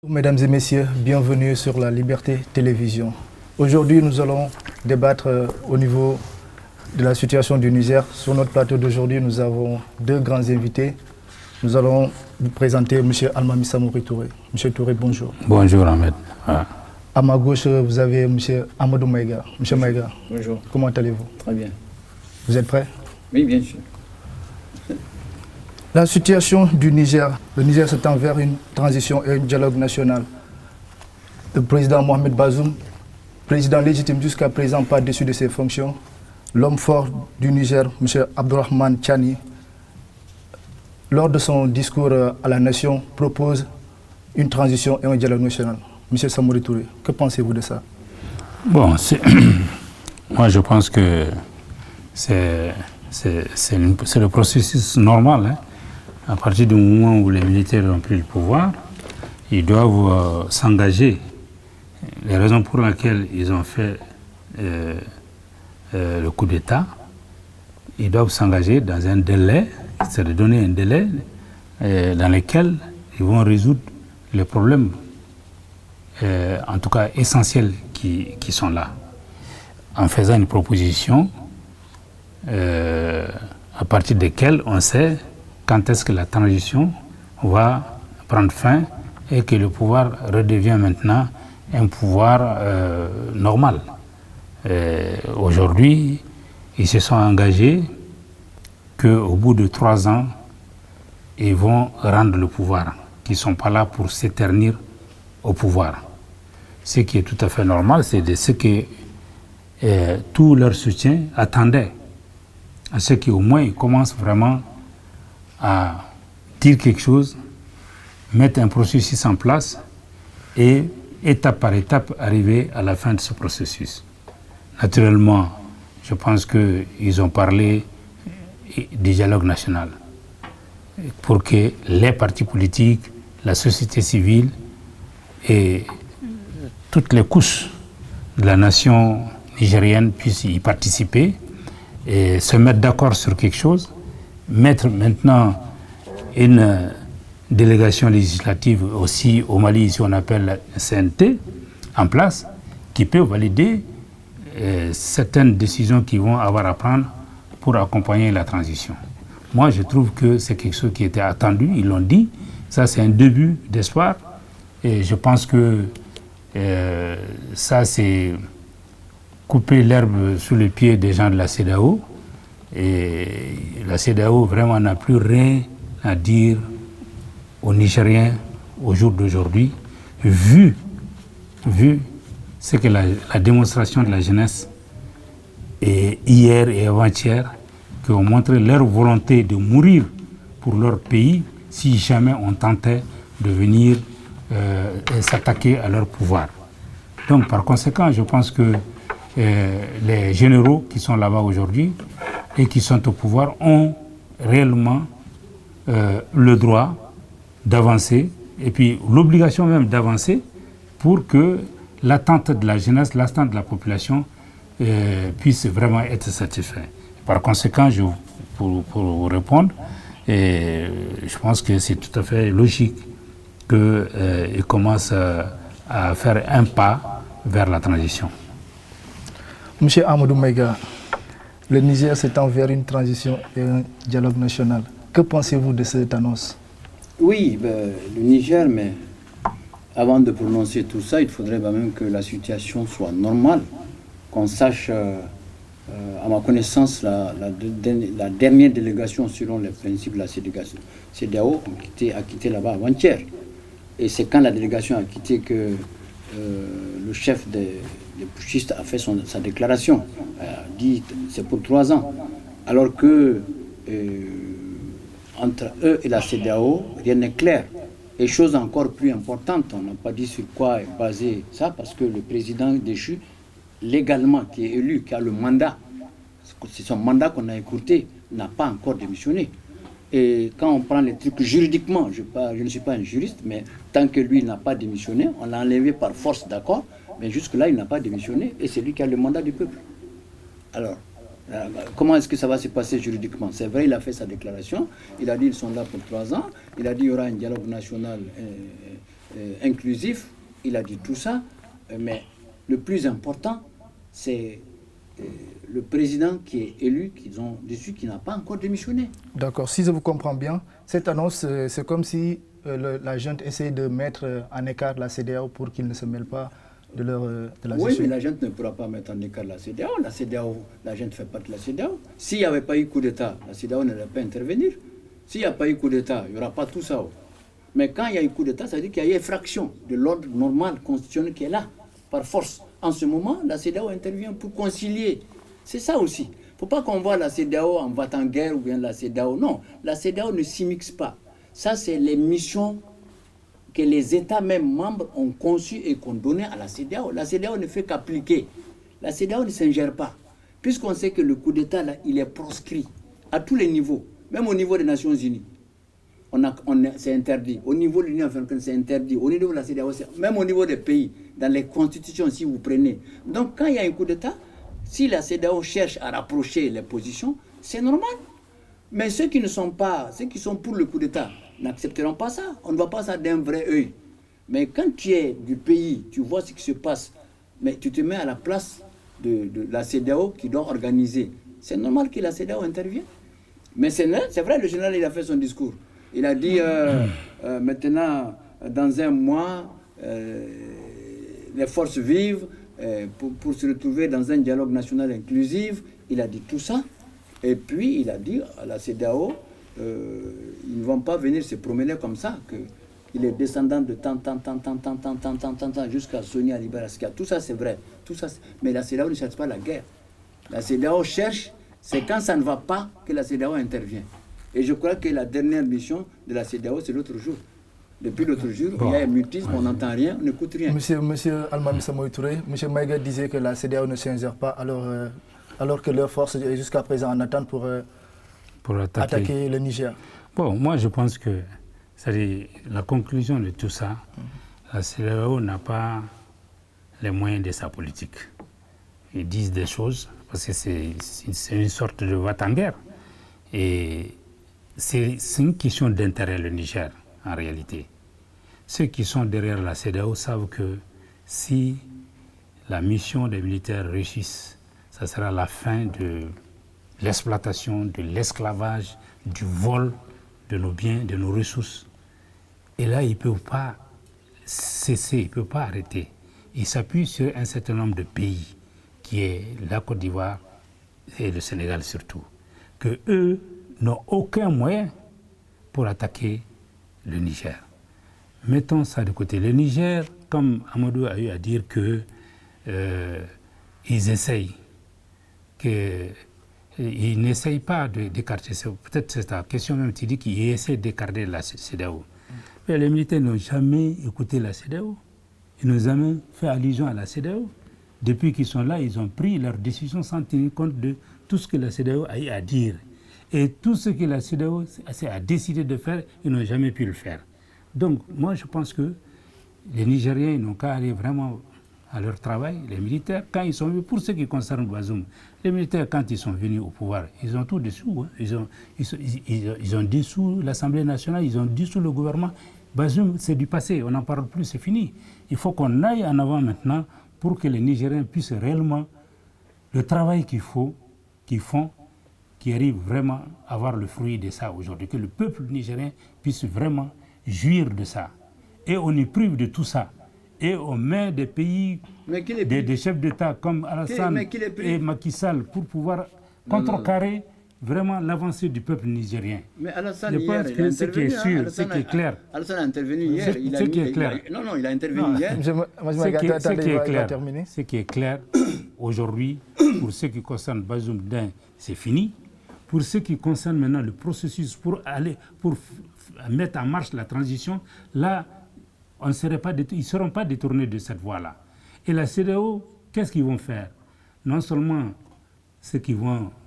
Mesdames et messieurs, bienvenue sur la Liberté Télévision. Aujourd'hui, nous allons débattre au niveau de la situation du Niger. Sur notre plateau d'aujourd'hui, nous avons deux grands invités. Nous allons vous présenter M. Almami Samouri Touré. M. Touré, bonjour. Bonjour Ahmed. À ma gauche, vous avez M. Amadou Maïga. M. Maïga, bonjour. Comment allez-vous? Très bien. Vous êtes prêt? Oui, bien sûr. La situation du Niger. Le Niger s'étend vers une transition et un dialogue national. Le président Mohamed Bazoum, président légitime jusqu'à présent, pas déçu de ses fonctions. L'homme fort du Niger, M. Abdourahmane Tchani, lors de son discours à la nation, propose une transition et un dialogue national. M. Samouri Touré, que pensez-vous de ça? Bon, moi je pense que c'est le processus normal. Hein. À partir du moment où les militaires ont pris le pouvoir, ils doivent s'engager. Les raisons pour lesquelles ils ont fait le coup d'État, ils doivent s'engager dans un délai, c'est de donner un délai dans lequel ils vont résoudre les problèmes, en tout cas essentiels, qui sont là, en faisant une proposition à partir de laquelle on sait quand est-ce que la transition va prendre fin et que le pouvoir redevient maintenant un pouvoir normal. Aujourd'hui, ils se sont engagés qu'au bout de 3 ans, ils vont rendre le pouvoir, qu'ils ne sont pas là pour s'éternir au pouvoir. Ce qui est tout à fait normal, c'est de ce que tout leur soutien attendait, à ce qu'au moins ils commencent vraiment à dire quelque chose, mettre un processus en place et étape par étape arriver à la fin de ce processus. Naturellement, je pense qu'ils ont parlé du dialogue national pour que les partis politiques, la société civile et toutes les couches de la nation nigérienne puissent y participer et se mettre d'accord sur quelque chose, mettre maintenant une délégation législative aussi au Mali, ici on appelle la CNT, en place, qui peut valider certaines décisions qu'ils vont avoir à prendre pour accompagner la transition. Moi, je trouve que c'est quelque chose qui était attendu, ils l'ont dit, ça c'est un début d'espoir, et je pense que ça c'est couper l'herbe sous les pieds des gens de la CEDEAO, et la CEDEAO vraiment n'a plus rien à dire aux Nigériens au jour d'aujourd'hui, vu ce que la démonstration de la jeunesse et hier et avant-hier, qui ont montré leur volonté de mourir pour leur pays si jamais on tentait de venir s'attaquer à leur pouvoir. Donc par conséquent, je pense que les généraux qui sont là-bas aujourd'hui et qui sont au pouvoir ont réellement le droit d'avancer et puis l'obligation même d'avancer pour que l'attente de la jeunesse, l'attente de la population puisse vraiment être satisfaite. Par conséquent, pour vous répondre, je pense que c'est tout à fait logique qu'ils commencent à faire un pas vers la transition. Monsieur Amadou Maïga, le Niger s'étend vers une transition et un dialogue national. Que pensez-vous de cette annonce? Oui, le Niger, mais avant de prononcer tout ça, il faudrait même que la situation soit normale, qu'on sache, à ma connaissance, la dernière délégation selon les principes de la CEDEAO a quitté là-bas avant-hier. Et c'est quand la délégation a quitté que le chef des putschistes a fait sa déclaration, a dit c'est pour 3 ans, alors que entre eux et la CEDEAO, rien n'est clair. Et chose encore plus importante, on n'a pas dit sur quoi est basé ça, parce que le président déchu, légalement, qui est élu, qui a le mandat, c'est son mandat qu'on a écouté, n'a pas encore démissionné. Et quand on prend les trucs juridiquement, je ne suis pas un juriste, mais tant que lui n'a pas démissionné, on l'a enlevé par force, d'accord, mais jusque-là, il n'a pas démissionné, et c'est lui qui a le mandat du peuple. Alors, comment est-ce que ça va se passer juridiquement? C'est vrai, il a fait sa déclaration, il a dit qu'ils sont là pour 3 ans, il a dit qu'il y aura un dialogue national inclusif, il a dit tout ça, mais le plus important, c'est le président qui est élu, qu'ils ont dessus, qui n'a pas encore démissionné. D'accord, si je vous comprends bien, cette annonce, c'est comme si la junte essayait de mettre en écart la CEDEAO pour qu'ils ne se mêlent pas de la Oui, gestion. mais la junte ne pourra pas mettre en écart la CEDEAO. La junte fait partie de la CEDEAO. S'il n'y avait pas eu coup d'État, la CEDEAO n'allait pas intervenir. S'il n'y a pas eu coup d'État, il n'y aura pas tout ça. Mais quand il y a eu coup d'État, ça veut dire qu'il y a eu effraction de l'ordre normal, constitutionnel qui est là, par force. En ce moment, la CEDEAO intervient pour concilier. C'est ça aussi. Il ne faut pas qu'on voit la CEDEAO en va-t-en-guerre ou bien la CEDEAO. Non, la CEDEAO ne s'immixe pas. Ça, c'est les missions que les États même membres ont conçues et qu'on donnait à la CEDEAO. La CEDEAO ne fait qu'appliquer. La CEDEAO ne s'ingère pas. Puisqu'on sait que le coup d'État, là, il est proscrit à tous les niveaux, même au niveau des Nations Unies. C'est interdit. Au niveau de l'Union africaine, c'est interdit. Au niveau de la CEDEAO, même au niveau des pays, dans les constitutions, si vous prenez. Donc, quand il y a un coup d'État, si la CEDEAO cherche à rapprocher les positions, c'est normal. Mais ceux qui sont pour le coup d'État, n'accepteront pas ça. On ne voit pas ça d'un vrai œil. Mais quand tu es du pays, tu vois ce qui se passe, mais tu te mets à la place de la CEDEAO qui doit organiser. C'est normal que la CEDEAO intervienne. Mais c'est vrai, le général, il a fait son discours. Il a dit, maintenant, dans un mois, les forces vivent pour se retrouver dans un dialogue national inclusif. Il a dit tout ça. Et puis, il a dit à la CEDEAO, ils ne vont pas venir se promener comme ça, qu'il est descendant de tant, jusqu'à Sonia Liberaska. Tout ça, c'est vrai. Tout ça, mais la CEDEAO ne cherche pas la guerre. La CEDEAO cherche, c'est quand ça ne va pas que la CEDEAO intervient. Et je crois que la dernière mission de la CEDEAO, c'est l'autre jour. Depuis l'autre jour, il y a un mutisme, on n'entend rien, on n'écoute rien. Monsieur Almami Samoï Touré, monsieur Maïga disait que la CEDEAO ne s'ingère pas, alors que leur force est jusqu'à présent en attente pour attaquer le Niger. Bon, moi je pense que la conclusion de tout ça, la CEDEAO n'a pas les moyens de sa politique. Ils disent des choses, parce que c'est une sorte de va-t-en-guerre. Et c'est une question d'intérêt, le Niger, en réalité. Ceux qui sont derrière la CEDEAO savent que si la mission des militaires réussit, ça sera la fin de l'exploitation, de l'esclavage, du vol de nos biens, de nos ressources. Et là, ils ne peuvent pas cesser, ils ne peuvent pas arrêter. Ils s'appuient sur un certain nombre de pays, qui est la Côte d'Ivoire et le Sénégal surtout, que eux n'ont aucun moyen pour attaquer le Niger. Mettons ça de côté. Le Niger, comme Amadou a eu à dire que ils essayent, qu'ils n'essayent pas d'écarter. Peut-être c'est ta question même, tu dis qu'ils essaient d'écarter la CEDEAO. Mais les militaires n'ont jamais écouté la CEDEAO. Ils n'ont jamais fait allusion à la CEDEAO. Depuis qu'ils sont là, ils ont pris leurs décisions sans tenir compte de tout ce que la CEDEAO a eu à dire. Et tout ce que la CEDEAO a décidé de faire, ils n'ont jamais pu le faire. Donc, moi, je pense que les Nigériens n'ont qu'à aller vraiment à leur travail, les militaires, quand ils sont venus, pour ce qui concerne Bazoum, les militaires, quand ils sont venus au pouvoir, ils ont tout dessous. Hein. Ils ont dissous l'Assemblée nationale, ils ont dissous le gouvernement. Bazoum, c'est du passé, on n'en parle plus, c'est fini. Il faut qu'on aille en avant maintenant pour que les Nigériens puissent réellement, le travail qu'ils font, qui arrive vraiment à avoir le fruit de ça aujourd'hui, que le peuple nigérien puisse vraiment jouir de ça. Et on y prive de tout ça. Et on met des pays, des chefs d'État comme Alassane et Macky Sall pour pouvoir contrecarrer vraiment l'avancée du peuple nigérien. Mais Alassane, je pense que ce qui est sûr, ce qui est clair. Alassane a intervenu hier. Ce qui est clair. Non, il a intervenu hier. Ce qui est clair, aujourd'hui, pour ce qui concerne Bazoum Din, c'est fini. Pour ce qui concerne maintenant le processus pour mettre en marche la transition, là, ils ne seront pas détournés de cette voie-là. Et la CEDEAO, qu'est-ce qu'ils vont faire? Non seulement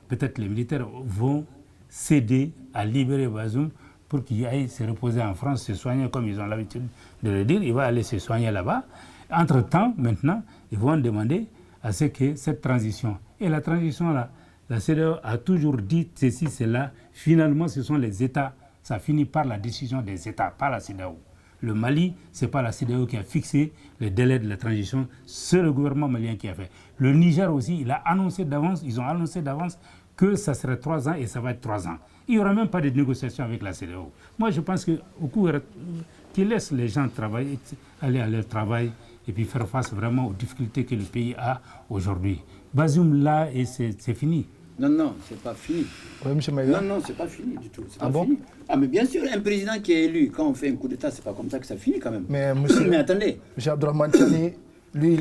peut-être les militaires vont céder à libérer Bazoum pour qu'il aille se reposer en France, se soigner comme ils ont l'habitude de le dire. Il va aller se soigner là-bas. Entre-temps, maintenant, ils vont demander à ce que cette transition. Et la transition-là, la CEDEAO a toujours dit ceci, cela. Finalement, ce sont les États. Ça finit par la décision des États, pas la CEDEAO. Le Mali, ce n'est pas la CEDEAO qui a fixé les délais de la transition, c'est le gouvernement malien qui a fait. Le Niger aussi, ils ont annoncé d'avance que ça serait 3 ans et ça va être 3 ans. Il n'y aura même pas de négociation avec la CEDEAO. Moi, je pense qu'ils laissent les gens travailler, aller à leur travail et puis faire face vraiment aux difficultés que le pays a aujourd'hui. Bazoum, là, et c'est fini. Non, c'est pas fini. Oui, M. Maïga. Non, c'est pas fini du tout. Ah bon? Fini. Ah, mais bien sûr, un président qui est élu, quand on fait un coup d'État, c'est pas comme ça que ça finit quand même. Mais, mais attendez. M. Abdourahmane Tiani, lui,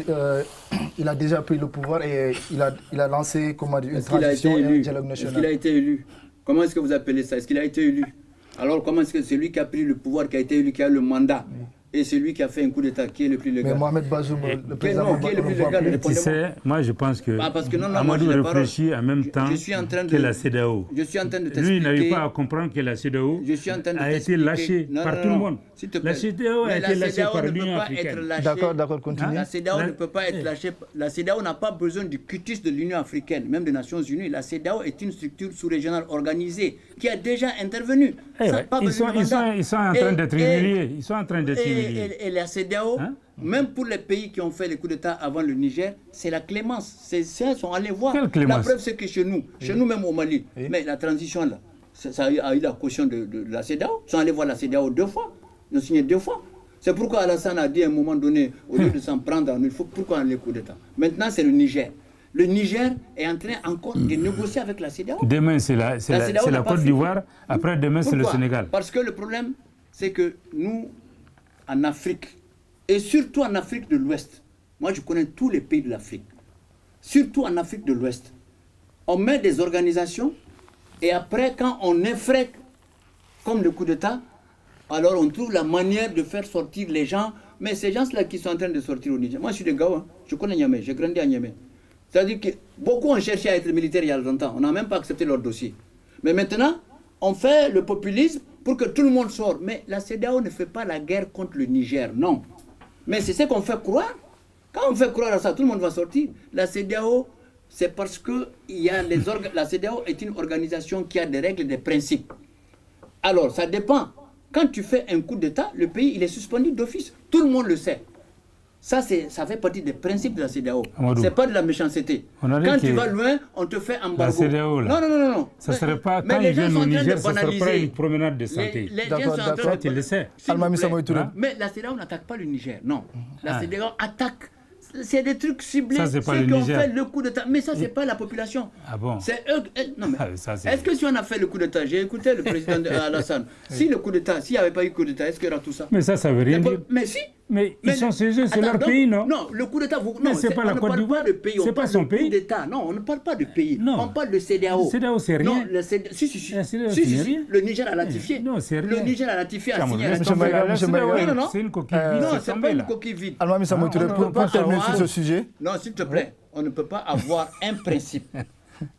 il a déjà pris le pouvoir et il a lancé une transition et un dialogue national. Est-ce qu'il a été élu? Comment est-ce que vous appelez ça? Est-ce qu'il a été élu? Alors comment est-ce que c'est lui qui a pris le pouvoir, qui a été élu, qui a le mandat? Et c'est lui qui a fait un coup d'État, qui est le plus légal? Mais Mohamed Bazoum, le président... qui est le plus légal? Tu sais, moi je pense que, Amadou réfléchit en même temps que la CEDEAO. Je suis en train de t'expliquer... Lui, il n'arrive pas à comprendre que la CEDEAO a été lâchée par tout le monde. La CEDEAO a été lâchée par l'Union africaine. D'accord, continue. La CEDEAO ne peut pas être lâchée. La CEDEAO n'a pas besoin du cutis de l'Union africaine, même des Nations unies. La CEDEAO est une structure sous-régionale organisée qui a déjà intervenu. Ils sont en train d'être humiliés. Ils sont en train d'être humiliés. Et la CEDEAO, même pour les pays qui ont fait les coups d'État avant le Niger, c'est la clémence. Ils sont allés voir. Quelle clémence? La preuve, c'est que chez nous même au Mali, mais la transition là, ça a eu la caution de la CEDEAO. Ils sont allés voir la CEDEAO 2 fois. Ils ont signé 2 fois. C'est pourquoi Alassane a dit à un moment donné, au lieu de s'en prendre, pourquoi on les coups d'État? Maintenant, c'est le Niger. Le Niger est en train encore de négocier avec la CEDEAO. Demain, c'est la Côte d'Ivoire. Après, demain, c'est le Sénégal. Parce que le problème, c'est que nous, en Afrique, et surtout en Afrique de l'Ouest, moi je connais tous les pays de l'Afrique, surtout en Afrique de l'Ouest, on met des organisations et après quand on effraie comme le coup d'État, alors on trouve la manière de faire sortir les gens, mais ces gens-là qui sont en train de sortir au Niger, moi je suis de Gawa, je connais Niamey, j'ai grandi à Niamey. C'est-à-dire que beaucoup ont cherché à être militaires il y a longtemps, on n'a même pas accepté leur dossier. Mais maintenant, on fait le populisme pour que tout le monde sorte. Mais la CEDEAO ne fait pas la guerre contre le Niger, non. Mais c'est ce qu'on fait croire. Quand on fait croire à ça, tout le monde va sortir. La CEDEAO, c'est parce que la CEDEAO est une organisation qui a des règles et des principes. Alors, ça dépend. Quand tu fais un coup d'État, le pays il est suspendu d'office. Tout le monde le sait. Ça fait partie des principes de la CEDEAO. Ce n'est pas de la méchanceté. Quand tu vas loin, on te fait embargo. La CEDEAO, là. Non. Ça ne serait pas, quand ils viennent au Niger, ça ne serait pas une promenade de santé. D'accord, tu le sais. Mais la CEDEAO n'attaque pas le Niger, non. La CEDEAO attaque. C'est des trucs ciblés, ça, c'est pas ceux le qui ont Niger. Fait le coup d'État. Mais ça, c'est pas la population. Ah bon? C'est eux. Non, mais est-ce que si on a fait le coup d'État, j'ai écouté le président Alassane, si le coup d'État, s'il n'y avait pas eu coup d'État, est-ce qu'il y aura tout ça? Mais ça veut rien dire. Mais si. Mais ils sont chez eux, c'est leur pays, non? Non, le coup d'État, non, c'est pas la Côte d'Ivoire. C'est pas son pays. Non, on ne parle pas de pays. Non. On parle de CEDEAO. CEDEAO, c'est rien. Non, si. Le Niger a ratifié. Non, c'est rien. Le Niger a ratifié, a signé. C'est une coquille vide. Non, c'est pas une coquille vide. Almami Samoï Touré, pour terminer sur ce sujet. Non, s'il te plaît, on ne peut pas avoir un principe.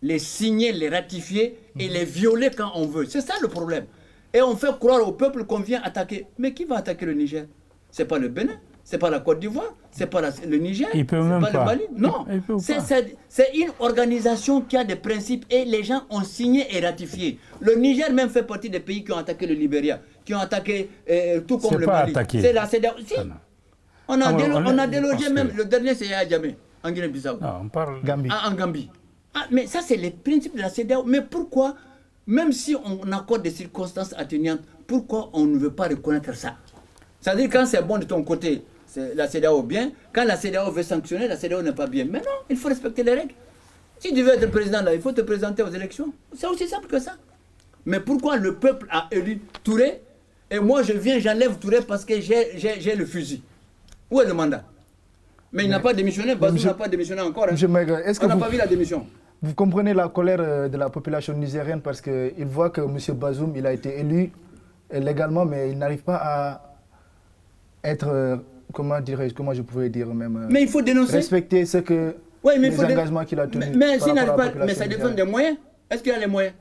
Les signer, les ratifier et les violer quand on veut. C'est ça le problème. Et on fait croire au peuple qu'on vient attaquer. Mais qui va attaquer le Niger? C'est pas le Bénin, c'est pas la Côte d'Ivoire, c'est pas le Niger, c'est pas le Mali. Non, c'est une organisation qui a des principes et les gens ont signé et ratifié. Le Niger même fait partie des pays qui ont attaqué le Libéria, qui ont attaqué tout comme le Mali. C'est la CEDEAO. Si. On a délogé même, le dernier c'est Yaya Jammeh, en Guinée-Bissau. On parle en Gambie. Mais ça c'est les principes de la CEDEAO. Mais pourquoi, même si on accorde des circonstances atténuantes, pourquoi on ne veut pas reconnaître ça? C'est-à-dire quand c'est bon de ton côté, c'est la CEDEAO bien. Quand la CEDEAO veut sanctionner, la CEDEAO n'est pas bien. Mais non, il faut respecter les règles. Si tu veux être président là, il faut te présenter aux élections. C'est aussi simple que ça. Mais pourquoi le peuple a élu Touré et moi je viens, j'enlève Touré parce que j'ai le fusil? Où est le mandat? Mais il n'a pas démissionné, Bazoum n'a pas démissionné encore. Hein. On n'a pas vu la démission. Vous comprenez la colère de la population nigérienne parce qu'il voit que M. Bazoum il a été élu légalement, mais il n'arrive pas à être, comment je pourrais dire même, mais il faut dénoncer. Respecter ce que les engagements qu'il a tenus. Mais s'il n'arrive pas, mais ça dépend des moyens. Est-ce qu'il a les moyens?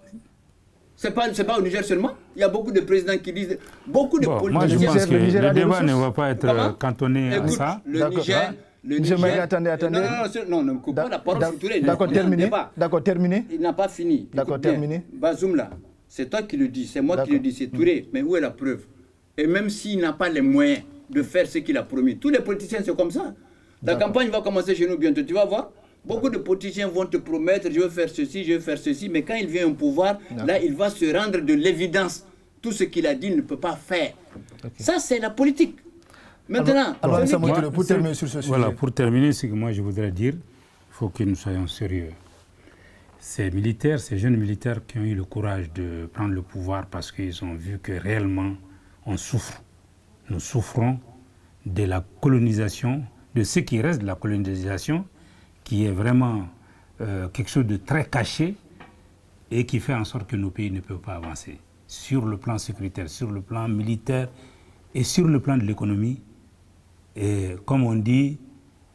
C'est pas au Niger seulement. Il y a beaucoup de présidents qui disent, beaucoup de politiciens. Moi je pense que le débat ne va pas être cantonné à ça. Le Niger. Attendez. Non, ne me coupe pas la parole sur Touré. D'accord, terminé. Il n'a pas fini. D'accord, terminé. Bazoum là, c'est toi qui le dis, c'est moi qui le dis, c'est Touré. Mais où est la preuve? Et même s'il n'a pas les moyens de faire ce qu'il a promis, tous les politiciens, c'est comme ça. La campagne va commencer chez nous bientôt, tu vas voir. Beaucoup de politiciens vont te promettre, je vais faire ceci, je vais faire ceci, mais quand il vient au pouvoir, là, il va se rendre de l'évidence. Tout ce qu'il a dit, il ne peut pas faire. Ça, c'est la politique. Maintenant, pour terminer sur ce sujet. Voilà, pour terminer, ce que moi je voudrais dire, il faut que nous soyons sérieux. Ces militaires, ces jeunes militaires qui ont eu le courage de prendre le pouvoir parce qu'ils ont vu que réellement on souffre. Nous souffrons de la colonisation, de ce qui reste de la colonisation, qui est vraiment quelque chose de très caché et qui fait en sorte que nos pays ne peuvent pas avancer. Sur le plan sécuritaire, sur le plan militaire et sur le plan de l'économie, et comme on dit,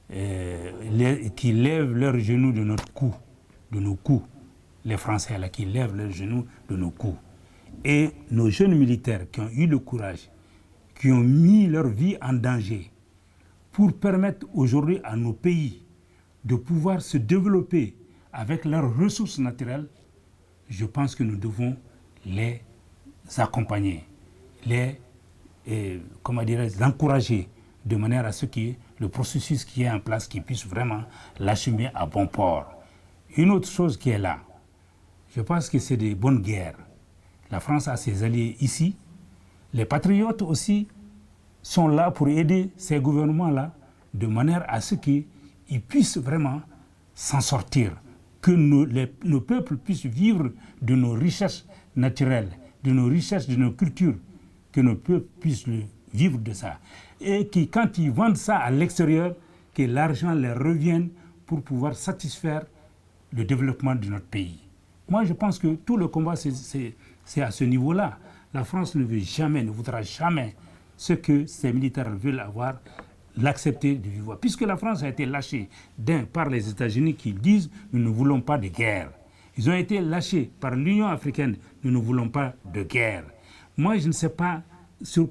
qui lèvent leurs genoux de notre cou, de nos coups, les Français là, qui lèvent leurs genoux de nos coups. Et nos jeunes militaires qui ont eu le courage, qui ont mis leur vie en danger pour permettre aujourd'hui à nos pays de pouvoir se développer avec leurs ressources naturelles, je pense que nous devons les accompagner, les encourager de manière à ce que le processus qui est en place, qui puisse vraiment l'acheminer à bon port. Une autre chose qui est là, je pense que c'est des bonnes guerres. La France a ses alliés ici. Les patriotes aussi sont là pour aider ces gouvernements-là de manière à ce qu'ils puissent vraiment s'en sortir, que nos peuples puissent vivre de nos richesses naturelles, de nos richesses, de nos cultures, que nos peuples puissent vivre de ça. Et que quand ils vendent ça à l'extérieur, que l'argent leur revienne pour pouvoir satisfaire le développement de notre pays. Moi, je pense que tout le combat, c'est à ce niveau-là. La France ne veut jamais, ne voudra jamais ce que ces militaires veulent avoir, l'accepter de vivre. Puisque la France a été lâchée par les États-Unis qui disent « nous ne voulons pas de guerre ». Ils ont été lâchés par l'Union africaine « nous ne voulons pas de guerre ». Moi, je ne sais pas sur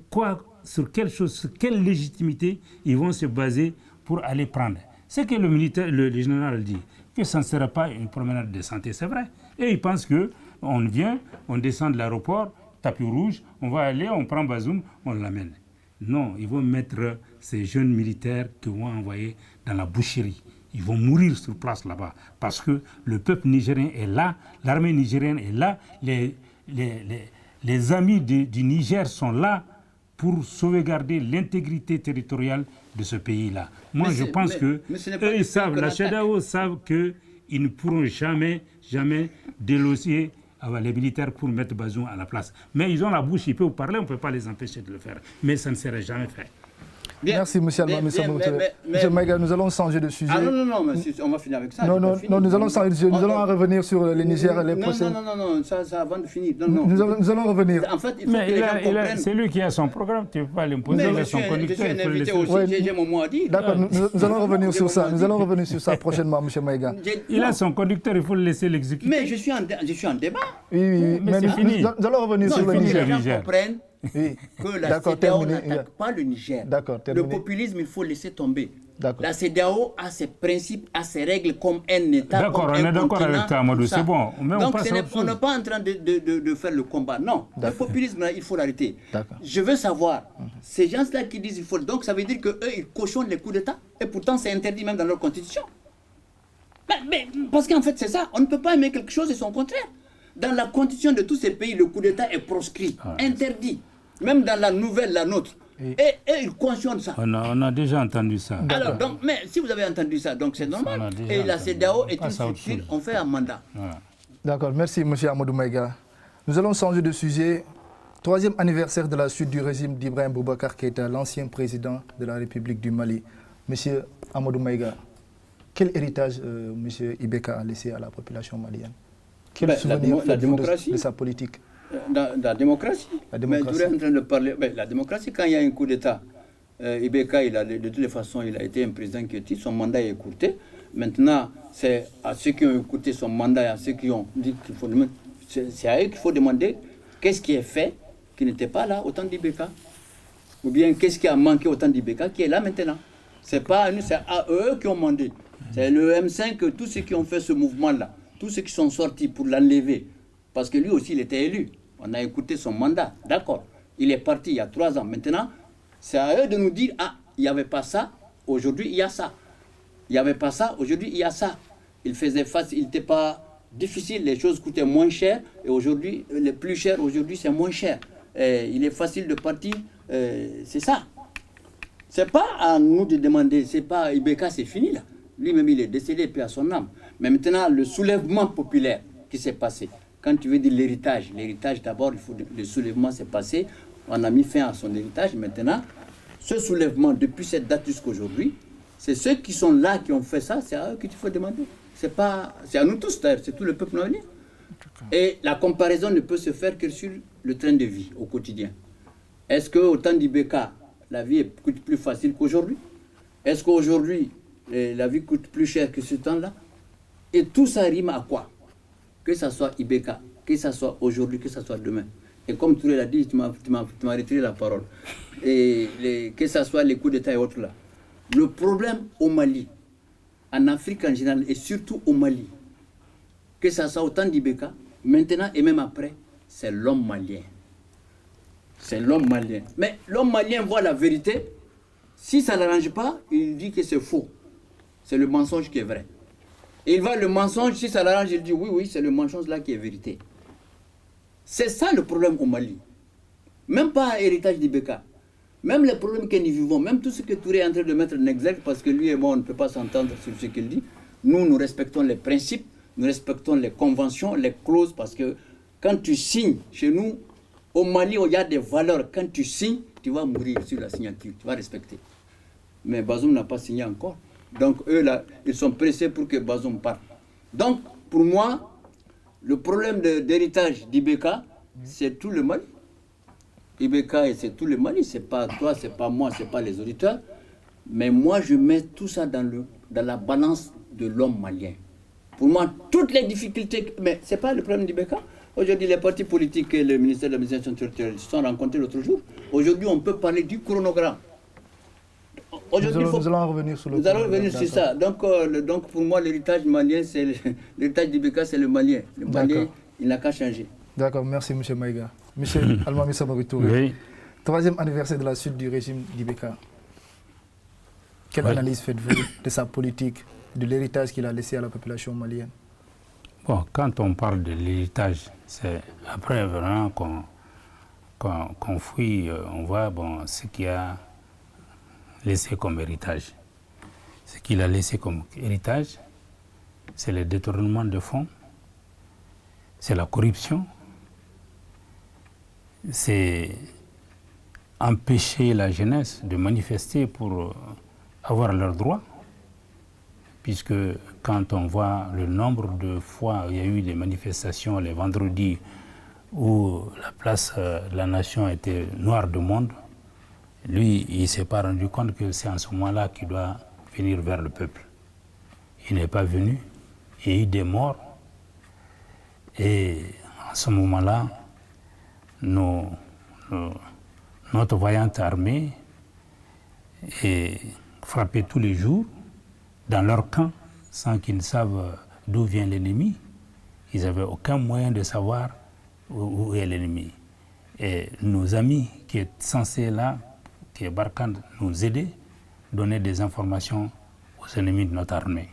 quelle légitimité ils vont se baser pour aller prendre. C'est que le général dit que ça ne sera pas une promenade de santé, c'est vrai. Et ils pensent qu'on vient, on descend de l'aéroport, tapis rouge, on va aller, on prend Bazoum, on l'amène. Non, ils vont mettre ces jeunes militaires qu'ils vont envoyer dans la boucherie. Ils vont mourir sur place là-bas parce que le peuple nigérien est là, l'armée nigérienne est là, les amis du Niger sont là pour sauvegarder l'intégrité territoriale de ce pays-là. Moi, je pense que eux, ils savent, la CEDEAO savent qu'ils ne pourront jamais délosier les militaires pour mettre Bazoum à la place. Mais ils ont la bouche, ils peuvent parler, on ne peut pas les empêcher de le faire. Mais ça ne serait jamais fait. Bien. Merci, M. Alma. M. Maïga, nous allons changer de sujet. Ah non, monsieur, on va finir avec ça. Non, nous allons changer de sujet. Nous allons revenir sur les Niger les prochaines. Non, ça avant de finir. Nous allons revenir. En fait, il faut que les gens comprennent. C'est lui qui a son programme, tu ne peux pas l'imposer. Mais son conducteur, je suis un invité aussi, j'ai mon mot à dire. D'accord, nous allons revenir sur ça. Nous allons revenir sur ça prochainement, M. Maïga. Il a son conducteur, il faut le laisser l'exécuter. Mais je suis en débat. Oui, mais c'est fini. Nous allons revenir sur le Niger. Les gens comprennent que la CEDEAO n'attaque pas le Niger. Le populisme, il faut laisser tomber. La CEDEAO a ses principes, a ses règles comme un État. D'accord, on est d'accord avec toi, Amadou, c'est bon. Donc on n'est pas en train de faire le combat. Non, le populisme, il faut l'arrêter. Je veux savoir, ces gens-là qui disent qu'il faut... Donc ça veut dire qu'eux, ils cochonnent les coups d'État. Et pourtant, c'est interdit même dans leur constitution. Mais parce qu'en fait, c'est ça. On ne peut pas aimer quelque chose et son contraire. Dans la constitution de tous ces pays, le coup d'État est proscrit, interdit. Même dans la nouvelle, la nôtre. Et ils cautionnent ça. On a déjà entendu ça. Alors, donc, mais si vous avez entendu ça, donc c'est normal. Et la CEDEAO est une structure, on fait un mandat. D'accord, merci M. Amadou Maïga. Nous allons changer de sujet. 3e anniversaire de la chute du régime d'Ibrahim Boubacar Keïta, l'ancien président de la République du Mali. M. Amadou Maïga, quel héritage M. Ibeka a laissé à la population malienne? Quel souvenir de sa politique? La démocratie. Mais tu es en train de parler. La démocratie, quand il y a un coup d'État, Ibeka, de toutes les façons, il a été un président qui est son mandat est écourté. Maintenant, c'est à ceux qui ont écouté son mandat et à ceux qui ont dit qu'il faut demander, c'est à eux qu'il faut demander qu'est-ce qui est fait qui n'était pas là au temps d'Ibeka. Ou bien qu'est-ce qui a manqué au temps d'Ibeka qui est là maintenant. C'est pas à nous, c'est à eux qui ont demandé. C'est le M5, tous ceux qui ont fait ce mouvement-là, tous ceux qui sont sortis pour l'enlever. Parce que lui aussi, il était élu. On a écouté son mandat, d'accord. Il est parti il y a 3 ans. Maintenant, c'est à eux de nous dire, ah, il n'y avait pas ça, aujourd'hui il y a ça. Il n'y avait pas ça, aujourd'hui il y a ça. Il faisait face, il n'était pas difficile, les choses coûtaient moins cher, et aujourd'hui, les plus cher, aujourd'hui c'est moins cher. Et il est facile de partir, c'est ça. C'est pas à nous de demander, c'est pas Ibeka, c'est fini là. Lui-même il est décédé, puis à son âme. Mais maintenant, le soulèvement populaire qui s'est passé, quand tu veux dire l'héritage d'abord, il faut le soulèvement s'est passé, on a mis fin à son héritage. Maintenant, ce soulèvement, depuis cette date jusqu'à aujourd'hui, c'est ceux qui sont là, qui ont fait ça, c'est à eux qu'il faut demander. C'est à nous tous d'ailleurs, c'est tout le peuple noir. Et la comparaison ne peut se faire que sur le train de vie au quotidien. Est-ce qu'au temps d'Ibeka, la vie coûte plus facile qu'aujourd'hui? Est-ce qu'aujourd'hui, la vie coûte plus cher que ce temps-là? Et tout ça rime à quoi? Que ce soit Ibeka, que ce soit aujourd'hui, que ce soit demain. Et comme Touré l'a dit, tu m'as retiré la parole. Et que ce soit les coups d'État et autres là. Le problème au Mali, en Afrique en général, et surtout au Mali, que ce soit au temps d'Ibeka, maintenant et même après, c'est l'homme malien. C'est l'homme malien. Mais l'homme malien voit la vérité. Si ça ne l'arrange pas, il dit que c'est faux. C'est le mensonge qui est vrai. Et il voit le mensonge, si ça l'arrange, il dit oui, c'est le mensonge là qui est vérité. C'est ça le problème au Mali. Même pas héritage d'Ibeka. Même les problèmes que nous vivons, même tout ce que Touré est en train de mettre en exergue, parce que lui et moi, on ne peut pas s'entendre sur ce qu'il dit. Nous respectons les principes, nous respectons les conventions, les clauses, parce que quand tu signes chez nous, au Mali, il y a des valeurs. Quand tu signes, tu vas mourir sur la signature, tu vas respecter. Mais Bazoum n'a pas signé encore. Donc eux, là, ils sont pressés pour que Bazoum parte. Donc, pour moi, le problème d'héritage d'Ibeka, c'est tout le Mali. Ibeka, c'est tout le Mali, c'est pas toi, c'est pas moi, c'est pas les auditeurs. Mais moi, je mets tout ça dans la balance de l'homme malien. Pour moi, toutes les difficultés, mais c'est pas le problème d'Ibeka. Aujourd'hui, les partis politiques et le ministère de l'administration territoriale se sont rencontrés l'autre jour. Aujourd'hui, on peut parler du chronogramme. Nous allons revenir sur le Nous allons revenir sur ça. Donc, pour moi, l'héritage malien, l'héritage d'Ibeka, c'est le malien. Le malien, il n'a qu'à changer. D'accord, merci M. Maïga. M. Almami Samaritouré, oui. 3e anniversaire de la chute du régime d'Ibeka. Quelle analyse faites-vous de sa politique, de l'héritage qu'il a laissé à la population malienne? Bon, quand on parle de l'héritage, c'est après vraiment qu'on fouille, on voit ce qu'il a laissé comme héritage. Ce qu'il a laissé comme héritage, c'est le détournement de fonds, c'est la corruption, c'est empêcher la jeunesse de manifester pour avoir leurs droits, puisque quand on voit le nombre de fois où il y a eu des manifestations les vendredis où la place de la nation était noire de monde, lui, il ne s'est pas rendu compte que c'est en ce moment-là qu'il doit venir vers le peuple. Il n'est pas venu, il y a eu des morts, et en ce moment-là, notre voyante armée est frappée tous les jours dans leur camp sans qu'ils ne savent d'où vient l'ennemi. Ils n'avaient aucun moyen de savoir où est l'ennemi. Et nos amis qui est censés là, qui est Barkhane, nous aider, donner des informations aux ennemis de notre armée.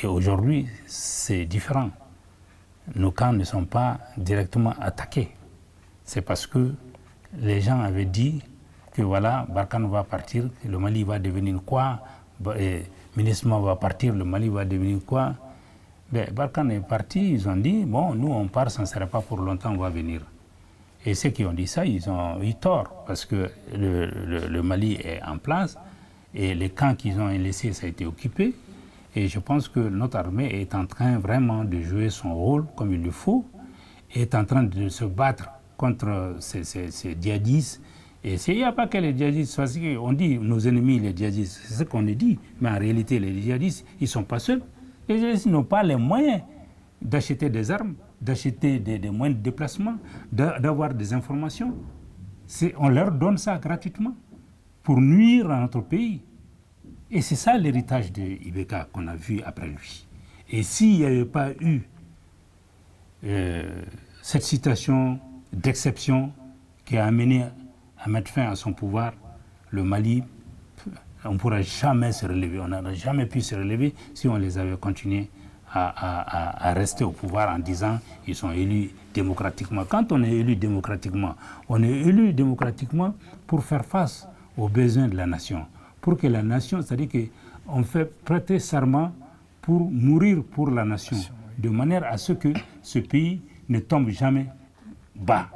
Et aujourd'hui, c'est différent. Nos camps ne sont pas directement attaqués. C'est parce que les gens avaient dit que voilà, Barkhane va partir, le Mali va devenir quoi, MINUSMA va partir, le Mali va devenir quoi. Barkhane est parti, ils ont dit, bon, nous on part, ça ne sera pas pour longtemps, on va venir. Et ceux qui ont dit ça, ils ont eu tort, parce que le Mali est en place, et les camps qu'ils ont laissés, ça a été occupé. Et je pense que notre armée est en train vraiment de jouer son rôle comme il le faut, et est en train de se battre contre ces djihadistes. Et il n'y a pas que les djihadistes, parce qu'on dit nos ennemis, les djihadistes, c'est ce qu'on dit, mais en réalité, les djihadistes, ils ne sont pas seuls. Les djihadistes n'ont pas les moyens d'acheter des armes, d'acheter des moyens de déplacement, d'avoir des informations. On leur donne ça gratuitement pour nuire à notre pays. Et c'est ça l'héritage de Ibeka qu'on a vu après lui. Et s'il n'y avait pas eu cette situation d'exception qui a amené à mettre fin à son pouvoir, le Mali, on ne pourra jamais se relever. On n'aurait jamais pu se relever si on les avait continués à rester au pouvoir en disant qu'ils sont élus démocratiquement. Quand on est élu démocratiquement pour faire face aux besoins de la nation. Pour que la nation, c'est-à-dire qu'on fait prêter serment pour mourir pour la nation, de manière à ce que ce pays ne tombe jamais bas.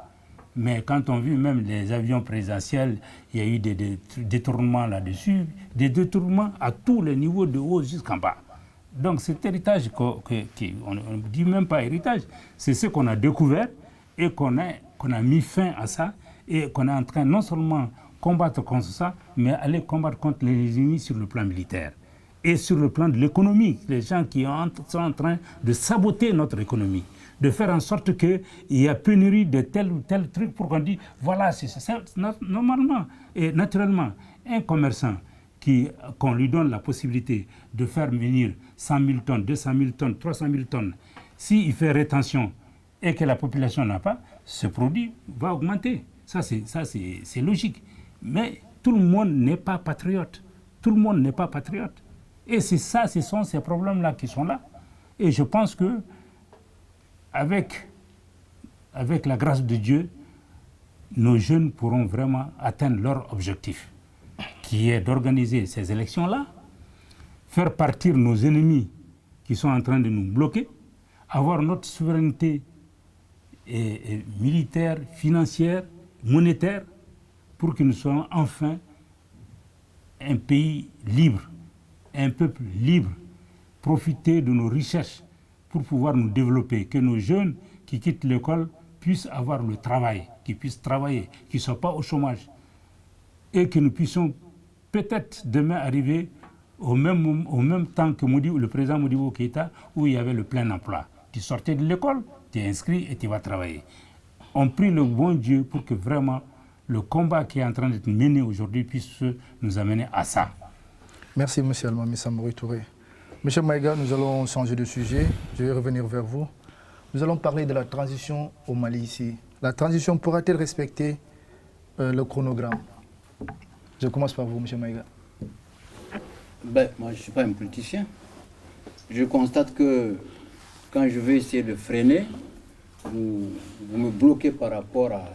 Mais quand on vit même les avions présidentiels, il y a eu des détournements là-dessus, des détournements à tous les niveaux de haut jusqu'en bas. Donc cet héritage, on ne dit même pas héritage, c'est ce qu'on a découvert et qu'on a mis fin à ça et qu'on est en train non seulement combattre contre ça, mais aller combattre contre les ennemis sur le plan militaire. Et sur le plan de l'économie, les gens qui sont en train de saboter notre économie, de faire en sorte qu'il y a pénurie de tel ou tel truc pour qu'on dise, voilà, c'est normalement et naturellement, un commerçant qu'on lui donne la possibilité de faire venir 100 000 tonnes, 200 000 tonnes, 300 000 tonnes, s'il fait rétention et que la population n'a pas, ce produit va augmenter. Ça, c'est logique. Mais tout le monde n'est pas patriote. Tout le monde n'est pas patriote. Et c'est ça, ce sont ces problèmes-là qui sont là. Et je pense que avec la grâce de Dieu, nos jeunes pourront vraiment atteindre leur objectif, qui est d'organiser ces élections-là, faire partir nos ennemis qui sont en train de nous bloquer, avoir notre souveraineté militaire, financière, monétaire, pour que nous soyons enfin un pays libre, un peuple libre, profiter de nos richesses pour pouvoir nous développer, que nos jeunes qui quittent l'école puissent avoir le travail, qu'ils puissent travailler, qu'ils ne soient pas au chômage, et que nous puissions peut-être demain arriver au même temps que le président Modibo Keïta, où il y avait le plein emploi. Tu sortais de l'école, tu es inscrit et tu vas travailler. On prie le bon Dieu pour que vraiment le combat qui est en train d'être mené aujourd'hui puisse nous amener à ça. Merci, M. Almami Samori Touré. M. Maïga, nous allons changer de sujet. Je vais revenir vers vous. Nous allons parler de la transition au Mali ici. La transition pourra-t-elle respecter le chronogramme? Je commence par vous, M. Maïga. Moi, je ne suis pas un politicien. Je constate que quand je vais essayer de freiner, vous me bloquez par rapport à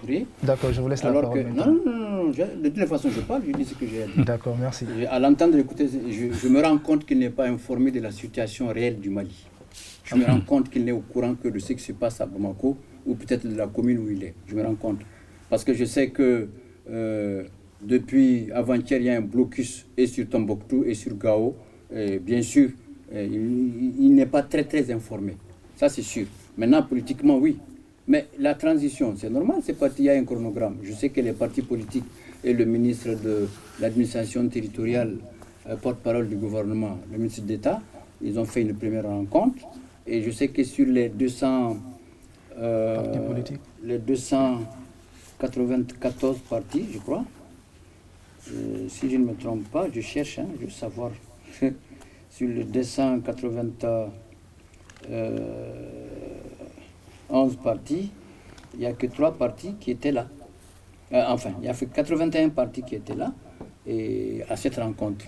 Touré. D'accord, je vous laisse la parole. Non, de toute façon, je parle, je dis ce que j'ai à dire. D'accord, merci. À l'entendre écouter, je me rends compte qu'il n'est pas informé de la situation réelle du Mali. Je me rends compte qu'il n'est au courant que de ce qui se passe à Bamako, ou peut-être de la commune où il est. Je me rends compte. Parce que je sais que depuis avant-hier, il y a un blocus et sur Tombouctou et sur Gao. Et bien sûr, il n'est pas très informé. Ça, c'est sûr. Maintenant, politiquement, oui. Mais la transition, c'est normal, c'est parti, il y a un chronogramme. Je sais que les partis politiques et le ministre de l'administration territoriale, porte-parole du gouvernement, le ministre d'État, ils ont fait une première rencontre. Et je sais que sur les 294 partis, je crois, si je ne me trompe pas, je cherche, je veux savoir, sur les 291 partis, il n'y a que 3 partis qui étaient là. Enfin, il y a fait 81 partis qui étaient là à cette rencontre.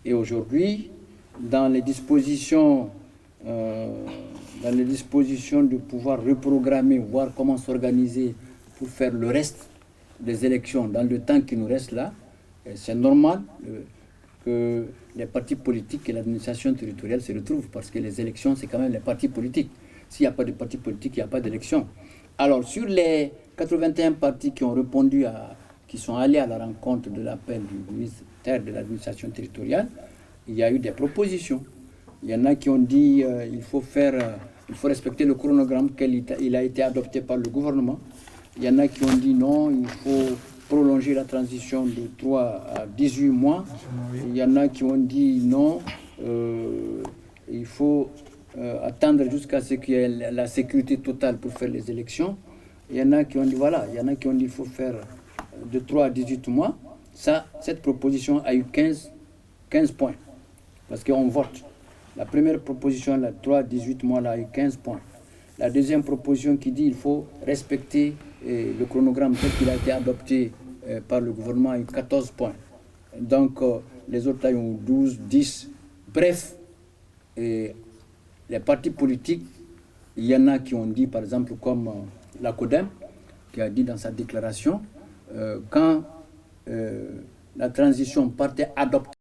Et aujourd'hui, dans les dispositions de pouvoir reprogrammer, voir comment s'organiser pour faire le reste des élections dans le temps qui nous reste là, c'est normal que les partis politiques et l'administration territoriale se retrouvent, parce que les élections, c'est quand même les partis politiques. S'il n'y a pas de partis politiques, il n'y a pas d'élection. Alors, sur les 81 partis qui ont répondu, qui sont allés à la rencontre de l'appel du ministère de l'administration territoriale, il y a eu des propositions. Il y en a qui ont dit il faut respecter le chronogramme il a été adopté par le gouvernement. Il y en a qui ont dit non, il faut prolonger la transition de 3 à 18 mois. Il y en a qui ont dit non, il faut attendre jusqu'à ce qu'il y ait la sécurité totale pour faire les élections. Il y en a qui ont dit il faut faire de 3 à 18 mois. Cette proposition a eu 15 points, parce qu'on vote. La première proposition, la 3 à 18 mois, là, a eu 15 points. La deuxième proposition qui dit qu'il faut respecter et le chronogramme tel qu'il a été adopté par le gouvernement a eu 14 points. Donc les autres ont 12, 10. Bref, les partis politiques, il y en a qui ont dit, par exemple, comme la CODEM, qui a dit dans sa déclaration, quand la transition partait adopter